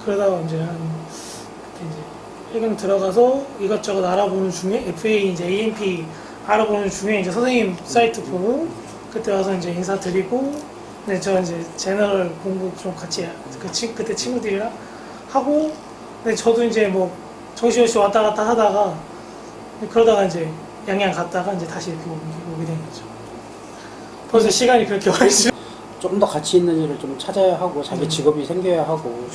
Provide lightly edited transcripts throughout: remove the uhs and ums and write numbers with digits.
그러다가 이제 해경 들어가서 이것저것 알아보는 중에 FA 이제 AMP 알아보는 중에 이제 선생님 사이트 보고 그때 와서 이제 인사드리고, 네, 저 이제 제너럴 공부 좀 같이 그때 친구들이랑 하고, 근데 저도 이제 뭐 정신없이 왔다 갔다 하다가 그러다가 이제 양양 갔다가 이제 다시 이렇게 오게 된 거죠. 벌써 시간이 그렇게 와있죠. 좀 더 가치 있는 일을 좀 찾아야 하고 자기 직업이 생겨야 하고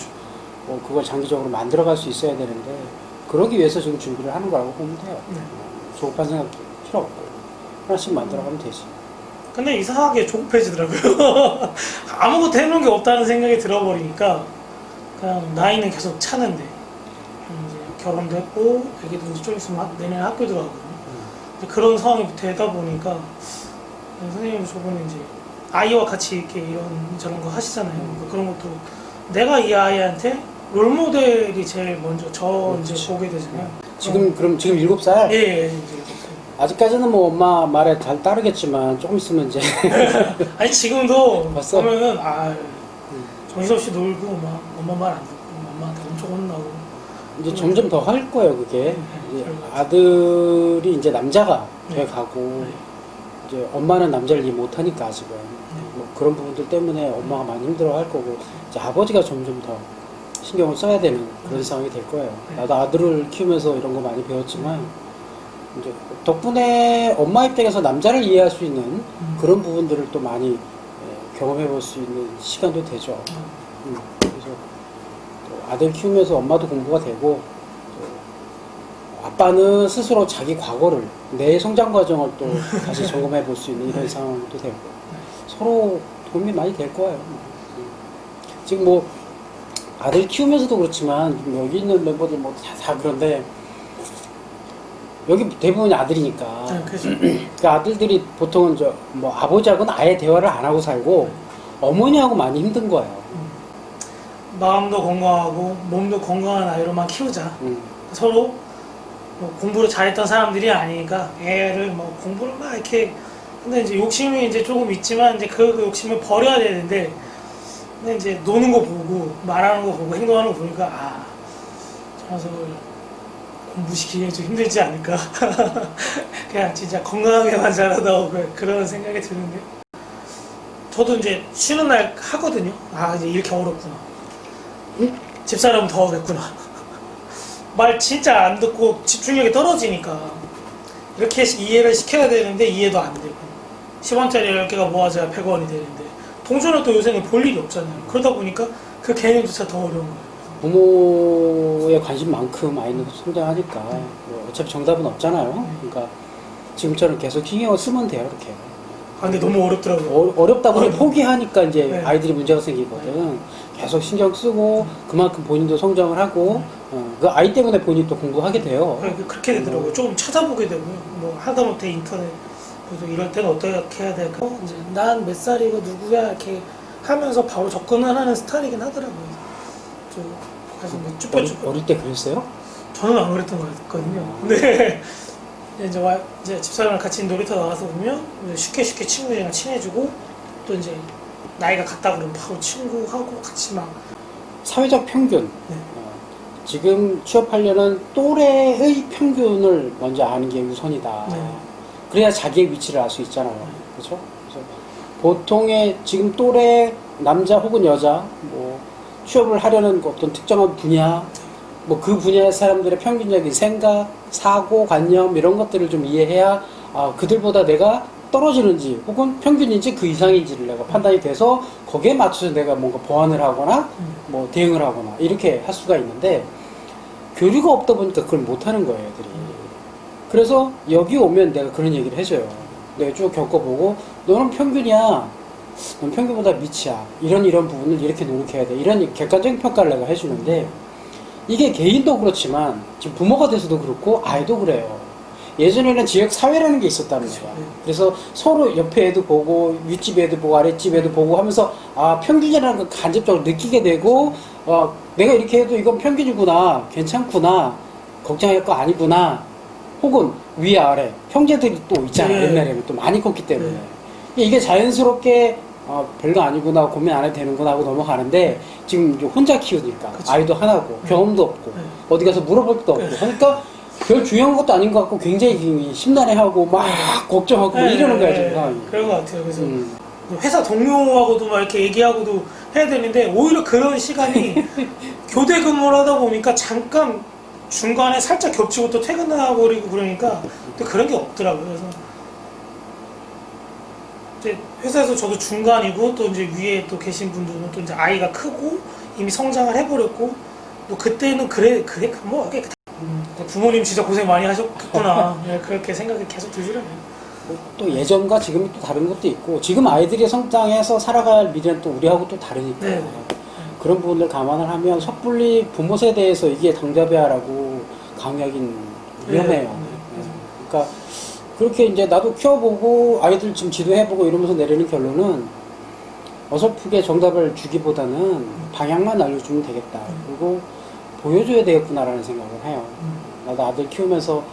그걸 장기적으로 만들어갈 수 있어야 되는데 그러기 위해서 지금 준비를 하는 거라고 보면 돼요. 조급한 생각 필요 없고 하나씩 만들어가면 되지. 근데 이상하게 조급해지더라고요. 아무것도 해놓은 게 없다는 생각이 들어버리니까 그냥 나이는 계속 차는데 이제 결혼도 했고 애기도 이제 좀 있으면 내년에 학교 들어가거든요. 그런 상황이 되다 보니까 선생님 저번에 이제 아이와 같이 이렇게 이런 저런 거 하시잖아요. 그러니까 그런 것도 내가 이 아이한테 롤모델이 제일 먼저 이제 보게 되잖아요. 그럼 지금 7살? 예, 이제 아직까지는 뭐 엄마 말에 잘 따르겠지만 조금 있으면 이제 아니 지금도 봤어? 보면은 정신없이 놀고 막 엄마 말 안 듣고 엄마한테 엄청 혼나고 이제 점점 더 할 거예요 그게. 이제 아들이 이제 남자가 돼 가고 이제 엄마는 남자를 이해 못하니까 아직은 뭐 그런 부분들 때문에 엄마가 많이 힘들어 할 거고 이제 아버지가 점점 더 신경을 써야 되는 그런 상황이 될 거예요. 나도 아들을 키우면서 이런 거 많이 배웠지만 이제 덕분에 엄마 입장에서 남자를 이해할 수 있는 그런 부분들을 또 많이 경험해 볼 수 있는 시간도 되죠. 그래서 또 아들 키우면서 엄마도 공부가 되고 아빠는 스스로 자기 과거를 내 성장 과정을 또 다시 점검해 볼 수 있는 이런 상황도 되고 서로 도움이 많이 될 거예요. 지금 뭐 아들 키우면서도 그렇지만 여기 있는 멤버들 뭐 다 그런데 여기 대부분이 아들이니까 그 아들들이 보통은 뭐 아버지하고는 아예 대화를 안 하고 살고 어머니하고 많이 힘든 거예요. 마음도 건강하고 몸도 건강한 아이로만 키우자. 서로 뭐 공부를 잘했던 사람들이 아니니까 애를 뭐 공부를 막 이렇게 근데 이제 욕심이 이제 조금 있지만 이제 그 욕심을 버려야 되는데 근데 이제 노는 거 보고 말하는 거 보고 행동하는 거 보니까 저 녀석을 공부시키기 좀 힘들지 않을까. 그냥 진짜 건강하게만 자라다 그런 생각이 드는데 저도 이제 쉬는 날 하거든요. 이제 이렇게 어렵구나. 집사람은 더 어렵구나. 말 진짜 안 듣고 집중력이 떨어지니까 이렇게 이해를 시켜야 되는데 이해도 안 되고 10원짜리 10개가 모아져야 100원이 되는데 동전을 또 요새는 볼 일이 없잖아요. 그러다 보니까 그 개념조차 더 어려운 거예요. 부모의 관심만큼 아이는 성장하니까 뭐 어차피 정답은 없잖아요. 그러니까 지금처럼 계속 신경을 쓰면 돼요. 이렇게. 근데 너무 어렵더라고요. 어렵다 보니 포기하니까 이제 아이들이 네. 문제가 생기거든. 계속 신경 쓰고 그만큼 본인도 성장을 하고 그 아이 때문에 본인이 또 공부하게 돼요. 그렇게 되더라고요. 조금 찾아보게 되고요. 뭐 하다못해 인터넷 그래서 이럴 때는 어떻게 해야 될까? 이제 난 몇 살이고 누구야 이렇게 하면서 바로 접근을 하는 스타일이긴 하더라고요. 그래서 뭐 쭈뼛쭈뼛 어릴 때 그랬어요? 저는 안 그랬던 것 같거든요. 근데 이제 집사람이랑 같이 놀이터 나가서 보면 쉽게 친구들이랑 친해지고 또 이제 나이가 같다 그러면 바로 친구하고 같이 막 사회적 평균. 지금 취업하려는 또래의 평균을 먼저 아는 게 우선이다. 그래야 자기의 위치를 알 수 있잖아요. 그렇죠? 그래서 보통의 지금 또래 남자 혹은 여자 뭐 취업을 하려는 어떤 특정한 분야 뭐 그 분야의 사람들의 평균적인 생각, 사고, 관념 이런 것들을 좀 이해해야 그들보다 내가 떨어지는지 혹은 평균인지 그 이상인지를 내가 판단이 돼서 거기에 맞춰서 내가 뭔가 보완을 하거나 뭐 대응을 하거나 이렇게 할 수가 있는데 교류가 없다 보니까 그걸 못하는 거예요, 애들이. 그래서 여기 오면 내가 그런 얘기를 해줘요. 내가 쭉 겪어보고 너는 평균이야. 넌 평균보다 밑이야. 이런 부분을 이렇게 노력해야 돼. 이런 객관적인 평가를 내가 해주는데 이게 개인도 그렇지만 지금 부모가 돼서도 그렇고 아이도 그래요. 예전에는 지역 사회라는 게 있었다는 거야. 그래서 서로 옆에 애도 보고 윗집 애도 보고 아랫집 애도 보고 하면서 평균이라는 걸 간접적으로 느끼게 되고 내가 이렇게 해도 이건 평균이구나, 괜찮구나, 걱정할 거 아니구나, 혹은 위아래 형제들이 또 있잖아. 옛날에는 또 많이 컸기 때문에 이게 자연스럽게 별거 아니구나, 고민 안 해도 되는구나 하고 넘어가는데, 지금 이제 혼자 키우니까, 그쵸. 아이도 하나고, 경험도 없고, 네. 어디 가서 물어볼 것도 없고, 그러니까 별 중요한 것도 아닌 것 같고, 굉장히 심란해하고, 막 걱정하고, 뭐 이러는 거야, 지금 상황이. 그런 것 같아요. 그래서 회사 동료하고도 막 이렇게 얘기하고도 해야 되는데, 오히려 그런 시간이 교대 근무를 하다 보니까 잠깐 중간에 살짝 겹치고 또 퇴근하고 그리고 그러니까 또 그런 게 없더라고요. 그래서 이제 회사에서 저도 중간이고 또 이제 위에 또 계신 분들은 또 이제 아이가 크고 이미 성장을 해버렸고 또 그때는 그래 뭐 이게 부모님 진짜 고생 많이 하셨구나. 네, 그렇게 생각이 계속 들더라고요. 또 예전과 지금이 또 다른 것도 있고, 지금 아이들이 성장해서 살아갈 미래는 또 우리하고 또 다르니까. 네. 그런 부분을 감안을 하면 섣불리 부모 세대에서 이게 당잡이야라고 강요하긴 위험해요. 네. 그러니까 그렇게 이제 나도 키워보고 아이들 지금 지도해보고 이러면서 내리는 결론은 어설프게 정답을 주기보다는 방향만 알려주면 되겠다. 그리고 보여줘야 되겠구나라는 생각을 해요. 나도 아들 키우면서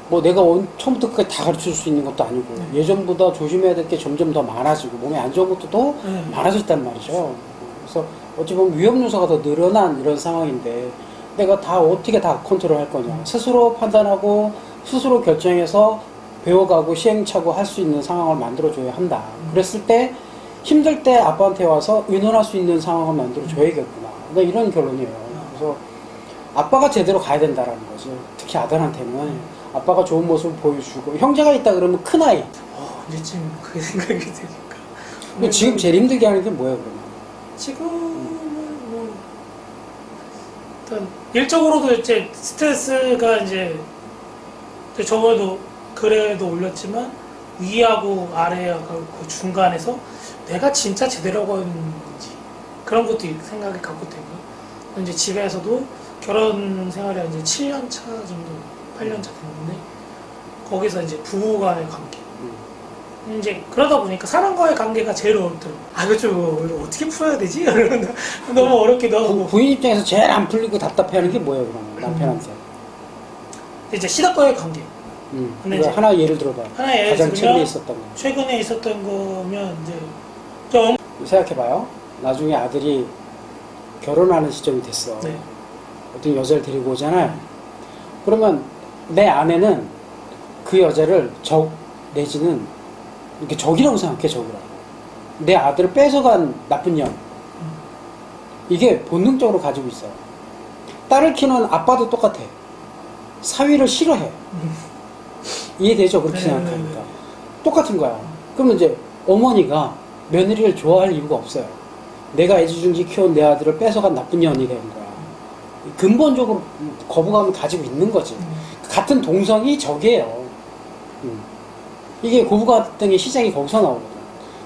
뭐 내가 처음부터 끝까지 다 가르쳐 줄 수 있는 것도 아니고 예전보다 조심해야 될 게 점점 더 많아지고 몸에 안 좋은 것도 더 많아졌단 말이죠. 그래서 어찌 보면 위험 요소가 더 늘어난 이런 상황인데 내가 다 어떻게 다 컨트롤 할 거냐. 스스로 판단하고 스스로 결정해서 배워가고 시행착오 할 수 있는 상황을 만들어줘야 한다. 그랬을 때 힘들 때 아빠한테 와서 의논할 수 있는 상황을 만들어줘야겠구나. 이런 결론이에요. 그래서 아빠가 제대로 가야 된다라는 거지. 특히 아들한테는 아빠가 좋은 모습을 보여주고 형제가 있다 그러면 큰아이. 이제 지금 그게 생각이 드니까. 근데 지금 제일 힘들게 하는 게 뭐예요 그러면? 지금은 뭐 일단 일적으로도 이제 스트레스가 이제 저번에도 글에도 올렸지만 위하고 아래하고 그 중간에서 내가 진짜 제대로 하고 있는지 그런 것도 생각이 갖고 되고요. 이제 집에서도 결혼 생활이 이제 7년 차 정도, 8년 차 됐는데 거기서 이제 부부간의 관계. 이제 그러다 보니까 사람과의 관계가 제일 어렵더라고요. 이거 좀 어떻게 풀어야 되지? 너무 어렵기도 하고. 부인 입장에서 제일 안 풀리고 답답해하는 게 뭐예요 그러면 남편한테? 이제 시댁과의 관계. 근데 이제 하나 예를 들어봐. 하나 예를 가장 들면 최근에 있었던 거. 최근에 있었던 거면 이제 좀 생각해봐요. 나중에 아들이 결혼하는 시점이 됐어. 네. 어떤 여자를 데리고 오잖아요. 그러면 내 아내는 그 여자를 적 내지는 이렇게 적이라고 생각해. 적이라고. 내 아들을 뺏어간 나쁜 년. 이게 본능적으로 가지고 있어. 딸을 키우는 아빠도 똑같아. 사위를 싫어해. 이해되죠? 그렇게 생각하니까. 똑같은 거야. 그러면 이제 어머니가 며느리를 좋아할 이유가 없어요. 내가 애지중지 키운 내 아들을 뺏어간 나쁜 년이 되는 거야. 근본적으로 거부감을 가지고 있는 거지. 같은 동성이 적이에요. 이게 고부갈등의 시작이 거기서 나오거든.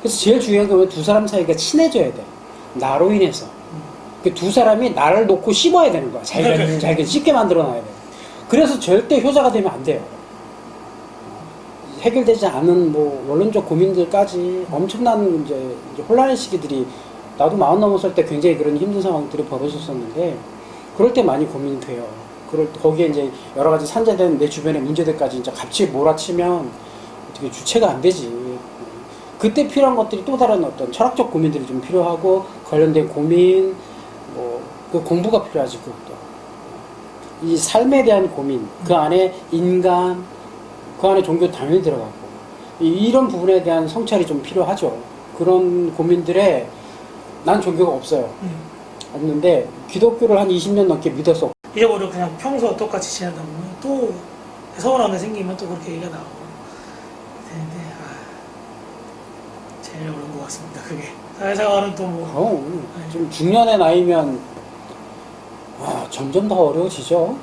그래서 제일 중요한 건 두 사람 사이가 친해져야 돼. 나로 인해서. 그 두 사람이 나를 놓고 씹어야 되는 거야. 자기가 씹게 만들어놔야 돼. 그래서 절대 효자가 되면 안 돼요. 해결되지 않은 뭐 원론적 고민들까지 엄청난 이제 혼란의 시기들이 나도 40 넘었을 때 굉장히 그런 힘든 상황들이 벌어졌었는데 그럴 때 많이 고민이 돼요. 거기에 이제 여러 가지 산재된 내 주변의 문제들까지 이제 같이 몰아치면 어떻게 주체가 안 되지. 그때 필요한 것들이 또 다른 어떤 철학적 고민들이 좀 필요하고 관련된 고민, 그 공부가 필요하지 그것도. 이 삶에 대한 고민, 그 안에 인간, 그 안에 종교 당연히 들어가고 이런 부분에 대한 성찰이 좀 필요하죠. 그런 고민들에 난 종교가 없어요. 없는데 기독교를 한 20년 넘게 믿었어. 잊어버리고 그냥 평소 똑같이 지내다 보면 또 서운한 게 생기면 또 그렇게 얘기가 나오고 되는데 제일 어려운 것 같습니다. 그게 사회생활은 또 뭐 좀 중년의 나이면 점점 더 어려워지죠.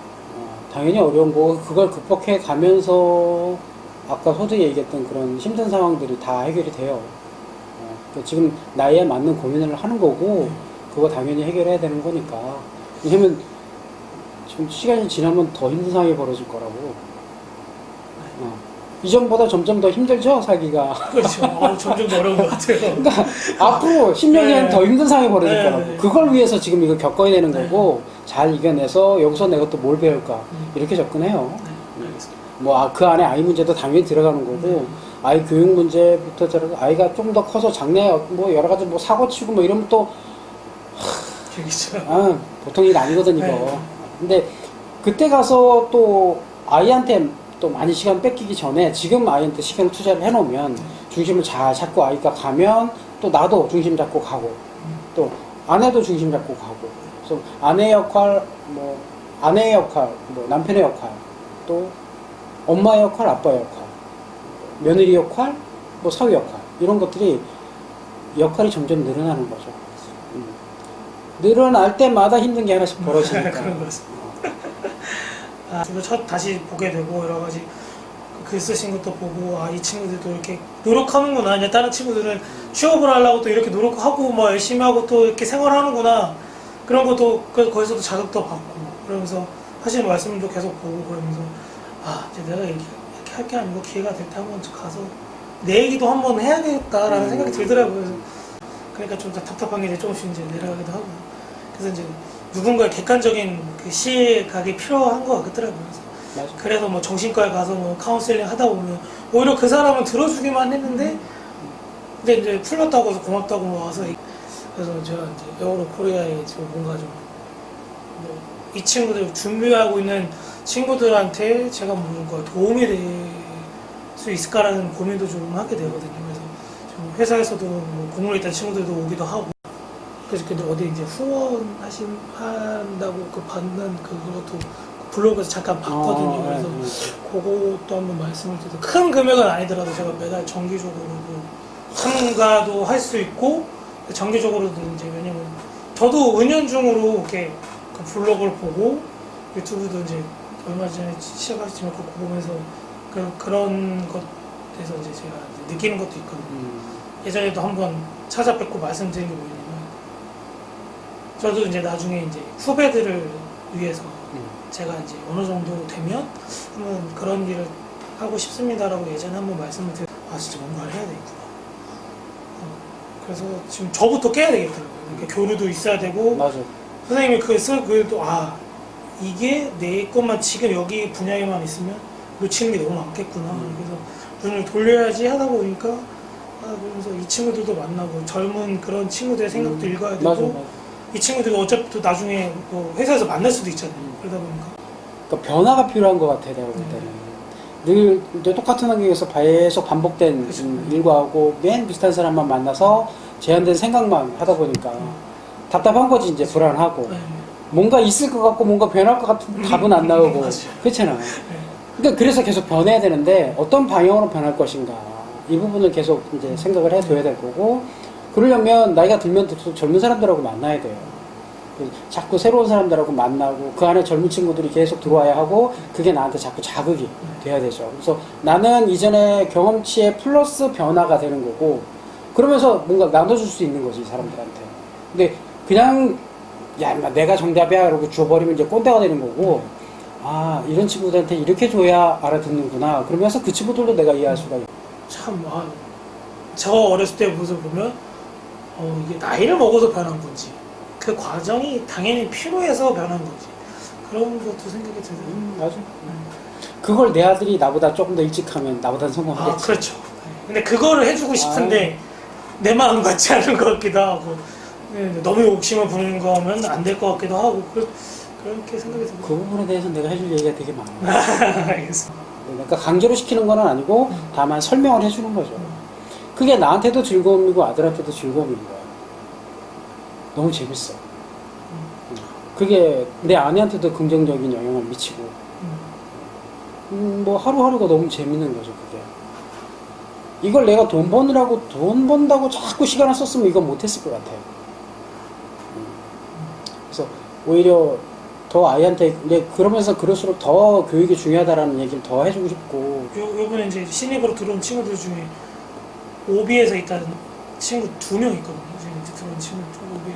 당연히 어려운 거 그걸 극복해 가면서 아까 소득이 얘기했던 그런 힘든 상황들이 다 해결이 돼요. 지금 나이에 맞는 고민을 하는 거고 그거 당연히 해결해야 되는 거니까. 왜냐면 지금 시간이 지나면 더 힘든 상황이 벌어질 거라고. 이전보다 점점 더 힘들죠, 살기가. 그렇죠. 점점 더 어려운 것 같아요. 그러니까 앞으로 10년이면 더 힘든 상황이 벌어질 네, 거라고. 네. 그걸 위해서 지금 이거 겪어야 되는 거고 잘 이겨내서 여기서 내가 또 뭘 배울까 이렇게 접근해요. 네, 알겠습니다. 뭐 그 안에 아이 문제도 당연히 들어가는 거고 아이 교육 문제부터 저런 아이가 좀 더 커서 장래 뭐 여러 가지 뭐 사고 치고 뭐 이러면 또 보통 일 아니거든 이거. 네. 근데 그때 가서 또 아이한테 또 많이 시간 뺏기기 전에 지금 아이한테 시간을 투자를 해놓으면 중심을 잘 잡고 아이가 가면 또 나도 중심 잡고 가고 또 아내도 중심 잡고 가고 그래서 아내 역할 뭐 아내의 역할 뭐 남편의 역할 또 엄마의 역할 아빠의 역할 며느리 역할 뭐 사위 역할 이런 것들이 역할이 점점 늘어나는 거죠. 늘어날 때마다 힘든 게 하나씩 벌어지니까. 그런 거죠. 다시 보게 되고 여러 가지 글 쓰신 것도 보고 이 친구들도 이렇게 노력하는구나. 이제 다른 친구들은 취업을 하려고 또 이렇게 노력하고 뭐 열심히 하고 또 이렇게 생활하는구나. 그런 것도 거기서도 자극도 받고 그러면서 하시는 말씀도 계속 보고 그러면서 이제 내가 이렇게 할 게 아니고 기회가 될 때 한번 가서 내 얘기도 한번 해야겠다라는 생각이 들더라고요. 그러니까 좀 답답한 게 이제 조금씩 이제 내려가기도 하고. 그래서 이제 누군가의 객관적인 그 시각이 필요한 것 같더라고요. 그래서 뭐 정신과에 가서 뭐 카운셀링 하다 보면 오히려 그 사람은 들어주기만 했는데 근데 이제 풀렸다고 해서 고맙다고 와서 그래서 제가 이제 에어로 코리아에 지금 뭔가 좀 이 친구들 준비하고 있는 친구들한테 제가 뭔가 도움이 될 수 있을까라는 고민도 좀 하게 되거든요. 그래서 좀 회사에서도 뭐 공무원에 있던 친구들도 오기도 하고 그래서 근데 어디 이제 후원한다고 받는 그것도 블로그에서 잠깐 봤거든요. 그래서 그것도 한번 말씀을 드려도 큰 금액은 아니더라도 제가 매달 정기적으로도 참가도 할 수 있고 정기적으로도 이제 왜냐면 저도 은연중으로 이렇게 그 블로그를 보고 유튜브도 이제 얼마 전에 시작하셨지만 그거 보면서 그런 것에서 이제 제가 이제 느끼는 것도 있거든요. 예전에도 한번 찾아뵙고 말씀드린 게 뭐냐면 저도 이제 나중에 이제 후배들을 위해서 제가 이제 어느 정도 되면 한번 그런 일을 하고 싶습니다라고 예전에 한번 말씀을 드렸 진짜 뭔가를 해야 되겠구나. 그래서 지금 저부터 깨야 되겠더라고요. 그러니까 교류도 있어야 되고 맞아. 선생님이 그래도 이게 내 것만 지금 여기 분야에만 있으면 놓치는 게 너무 많겠구나. 그래서 눈을 돌려야지 하다 보니까 그러면서 이 친구들도 만나고 젊은 그런 친구들의 생각도 읽어야 되고 맞아. 이 친구들이 어차피 또 나중에 뭐 회사에서 만날 수도 있잖아요. 그러다 보니까 그러니까 변화가 필요한 것 같아요. 내가 볼 때는 늘 똑같은 환경에서 계속 반복된 그렇죠. 일과 하고 맨 비슷한 사람만 만나서 제한된 생각만 하다 보니까 답답한 거지. 이제 불안하고 뭔가 있을 것 같고 뭔가 변할 것 같은 답은 안 나오고 그렇잖아. 그러니까 그래서 계속 변해야 되는데 어떤 방향으로 변할 것인가 이 부분을 계속 이제 생각을 해둬야 될 거고 그러려면 나이가 들면 들수록 젊은 사람들하고 만나야 돼요. 자꾸 새로운 사람들하고 만나고 그 안에 젊은 친구들이 계속 들어와야 하고 그게 나한테 자꾸 자극이 돼야 되죠. 그래서 나는 이전에 경험치에 플러스 변화가 되는 거고 그러면서 뭔가 나눠줄 수 있는 거지 이 사람들한테. 근데 그냥 야 내가 정답이야 이러고 줘버리면 이제 꼰대가 되는 거고 이런 친구들한테 이렇게 줘야 알아듣는구나 그러면서 그 친구들도 내가 이해할 수가 있고 참 저 어렸을 때 모습 보면 이게 나이를 먹어서 변한 건지 그 과정이 당연히 필요해서 변한 건지 그런 것도 생각이 들어요. 맞아. 그걸 내 아들이 나보다 조금 더 일찍 하면 나보다 성공하겠지. 그렇죠. 근데 그거를 해주고 싶은데 내 마음 같지 않은 것 같기도 하고 너무 욕심을 부리는 거면 안 될 것 같기도 하고 그렇게 생각이 들어요. 그 부분에 대해서 내가 해줄 얘기가 되게 많아. 알겠습니다. 그러니까 강제로 시키는 건 아니고 다만 설명을 해주는 거죠. 그게 나한테도 즐거움이고 아들한테도 즐거움인 거야. 너무 재밌어. 그게 내 아내한테도 긍정적인 영향을 미치고 뭐 하루하루가 너무 재밌는 거죠. 그게 이걸 내가 돈 번다고 자꾸 시간을 썼으면 이건 못했을 것 같아요. 그래서 오히려 더 아이한테 그러면서 그럴수록 더 교육이 중요하다라는 얘기를 더 해주고 싶고 요번에 이제 신입으로 들어온 친구들 중에 오비에서 있다는 친구 2명 있거든요. 이제 들어온 친구 오비에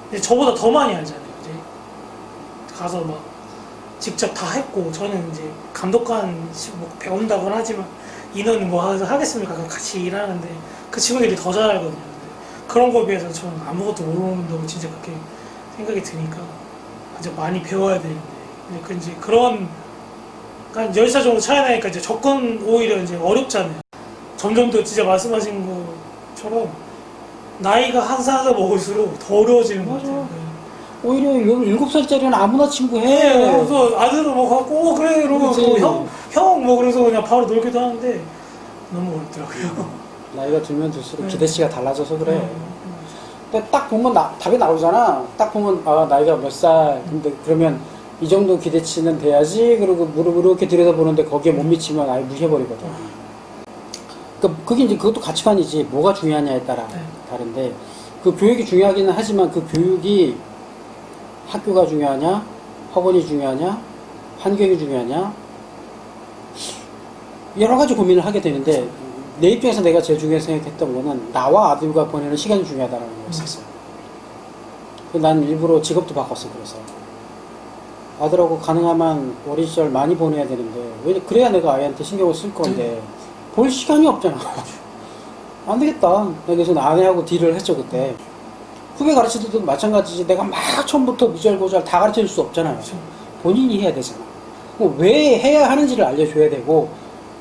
근데 저보다 더 많이 알잖아요. 이제 가서 막 직접 다 했고 저는 이제 감독관 뭐 배운다고는 하지만 인원 뭐 하겠습니까? 같이 일하는데 그 친구들이 더 잘 알거든요. 그런 거에 비해서 저는 아무것도 모른다고 진짜 그렇게 생각이 드니까 이제 많이 배워야 되는데 근데 이제 그런 한 10살 정도 차이 나니까 이제 접근 오히려 이제 어렵잖아요. 점점 더 진짜 말씀하신 것처럼 나이가 한 살 한 살 먹을수록 더 어려워지는 것 같아요. 오히려 7살짜리는 아무나 친구해. 네, 그래서 아들은 뭐 갖고 그래 이러고 그치. 형 뭐 그래서 그냥 바로 놀기도 하는데 너무 어렵더라고요. 나이가 들면 들수록 네. 기대치가 달라져서 그래. 근데 딱 보면 답이 나오잖아. 딱 보면 아 나이가 몇 살. 근데 그러면 이 정도 기대치는 돼야지. 그리고 무릎을 이렇게 들여다보는데 거기에 못 미치면 아예 무시해버리거든. 그러니까 그게 이제 그것도 가치관이지. 뭐가 중요하냐에 따라 네. 다른데 그 교육이 중요하기는 하지만 그 교육이 학교가 중요하냐, 학원이 중요하냐, 환경이 중요하냐 여러 가지 고민을 하게 되는데 내 입장에서 내가 제일 중요하게 생각했던 거는 나와 아들과 보내는 시간이 중요하다는 거였었어요. 난 일부러 직업도 바꿨어. 그래서 아들하고 가능하면 어린 시절 많이 보내야 되는데 왜 그래야 내가 아이한테 신경을 쓸 건데 볼 시간이 없잖아. 안 되겠다. 그래서 아내하고 딜을 했죠 그때. 후배 가르칠 때도 마찬가지지. 내가 막 처음부터 미절고절 다 가르쳐 줄 수 없잖아요. 본인이 해야 되잖아. 왜 해야 하는지를 알려줘야 되고,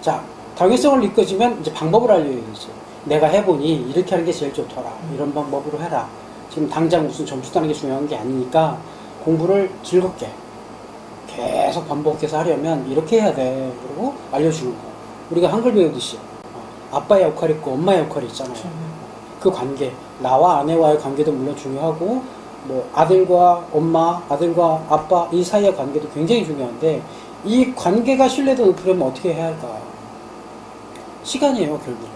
자, 당위성을 이끌어주면 이제 방법을 알려야지. 내가 해보니 이렇게 하는 게 제일 좋더라. 이런 방법으로 해라. 지금 당장 무슨 점수 따는 게 중요한 게 아니니까 공부를 즐겁게 계속 반복해서 하려면 이렇게 해야 돼. 그리고 알려주는 거. 우리가 한글 배우듯이 아빠의 역할이 있고 엄마의 역할이 있잖아요. 그 관계, 나와 아내와의 관계도 물론 중요하고 뭐 아들과 엄마, 아들과 아빠 이 사이의 관계도 굉장히 중요한데 이 관계가 신뢰도 높으려면 어떻게 해야 할까? 시간이에요, 결국은.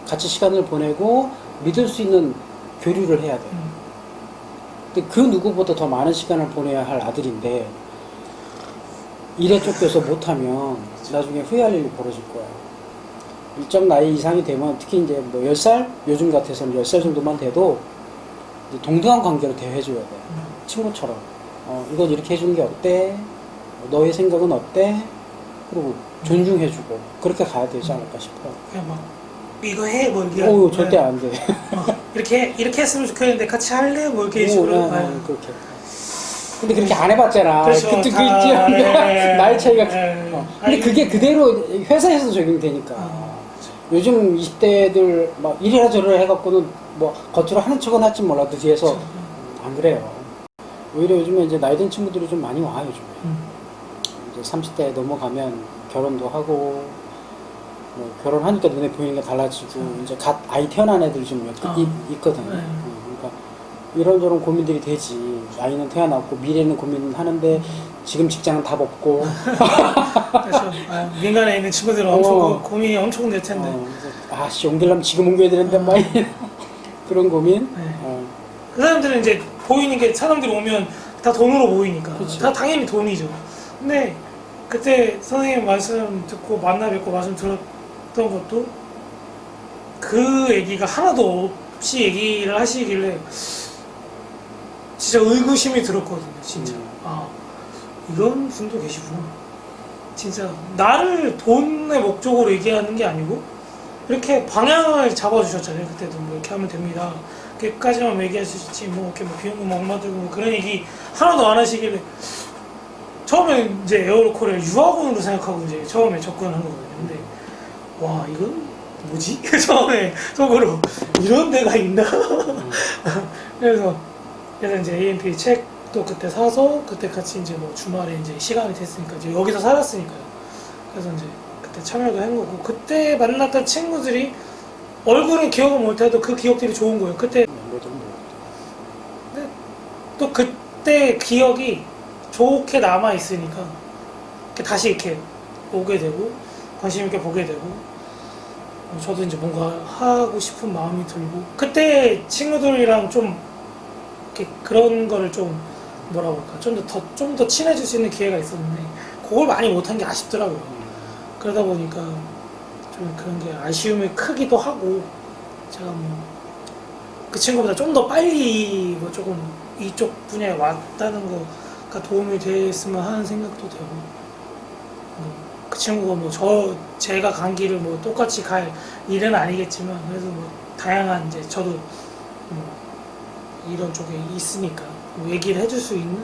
같이 시간을 보내고 믿을 수 있는 교류를 해야 돼요. 근데 그 누구보다 더 많은 시간을 보내야 할 아들인데 일에 쫓겨서 못하면 나중에 후회할 일이 벌어질 거야. 일정 나이 이상이 되면 특히 이제 뭐 10살? 요즘 같아서는 10살 정도만 돼도 이제 동등한 관계로 대해줘야 돼. 친구처럼. 이건 이렇게 해주는 게 어때? 너의 생각은 어때? 그리고 존중해주고 그렇게 가야 되지 않을까 싶어요. 그냥 막 이거 해 뭐 이렇게. 오, 절대 안 돼. 이렇게 했으면 좋겠는데 같이 할래 뭐 이렇게 오, 식으로. 그렇게. 근데 그렇게 안 해봤잖아. 그렇죠. 그때 그 다, 있지. 나이 차이가. 근데 근데 그게 그대로 회사에서 적용되니까. 요즘 20대들 막 이래라 저래라 해갖고는 뭐 겉으로 하는 척은 할지 몰라도 뒤에서 안 그래요. 오히려 요즘에 이제 나이 든 친구들이 좀 많이 와 요즘에. 이제 30대 넘어가면 결혼도 하고 뭐 결혼하니까 눈에 보이는 게 달라지고 이제 갓 아이 태어난 애들 좀 있거든. 그러니까 이런저런 고민들이 되지. 아이는 태어났고 미래는 고민하는데 지금 직장은 답 없고. 그렇죠. 민간에 있는 친구들은 엄청 고민이 엄청 될 텐데. 아씨 옮기려면 지금 옮겨야 되는데 막 그런 고민. 그 사람들은 이제 보이는 게 사람들이 오면 다 돈으로 보이니까. 그치. 다 당연히 돈이죠. 근데 그때 선생님 말씀 듣고 만나 뵙고 말씀 들었던 것도 그 얘기가 하나도 없이 얘기를 하시길래 진짜 의구심이 들었거든요. 진짜. 이런 분도 계시구나. 진짜 나를 돈의 목적으로 얘기하는 게 아니고 이렇게 방향을 잡아주셨잖아요. 그때도 뭐 이렇게 하면 됩니다. 이렇게까지만 얘기할 수 있지 뭐 이렇게 뭐 비용금 얼마 들고 뭐 그런 얘기 하나도 안 하시길래 처음에 이제 에어로콜을 유학원으로 생각하고 이제 처음에 접근한 거거든요. 근데 와 이건 뭐지? 처음에 속으로 이런 데가 있나? 그래서 이제 AMP 책도 그때 사서 그때 같이 이제 뭐 주말에 이제 시간이 됐으니까 이제 여기서 살았으니까요. 그래서 이제 그때 참여도 한 거고 그때 만났던 친구들이 얼굴은 기억을 못해도 그 기억들이 좋은 거예요. 그때 근데 또 그때 기억이 좋게 남아 있으니까 다시 이렇게 오게 되고 관심 있게 보게 되고 저도 이제 뭔가 하고 싶은 마음이 들고 그때 친구들이랑 좀 이렇게 그런 거를 좀 뭐라 그럴까 좀 더 친해질 수 있는 기회가 있었는데 그걸 많이 못한 게 아쉽더라고요. 그러다 보니까 좀 그런 게 아쉬움이 크기도 하고 제가 뭐 그 친구보다 좀 더 빨리 뭐 조금 이쪽 분야에 왔다는 거가 도움이 됐으면 하는 생각도 되고 그 친구가 뭐 제가 간 길을 뭐 똑같이 갈 일은 아니겠지만 그래서 뭐 다양한 이제 저도 뭐 이런 쪽에 있으니까 뭐 얘기를 해줄 수 있는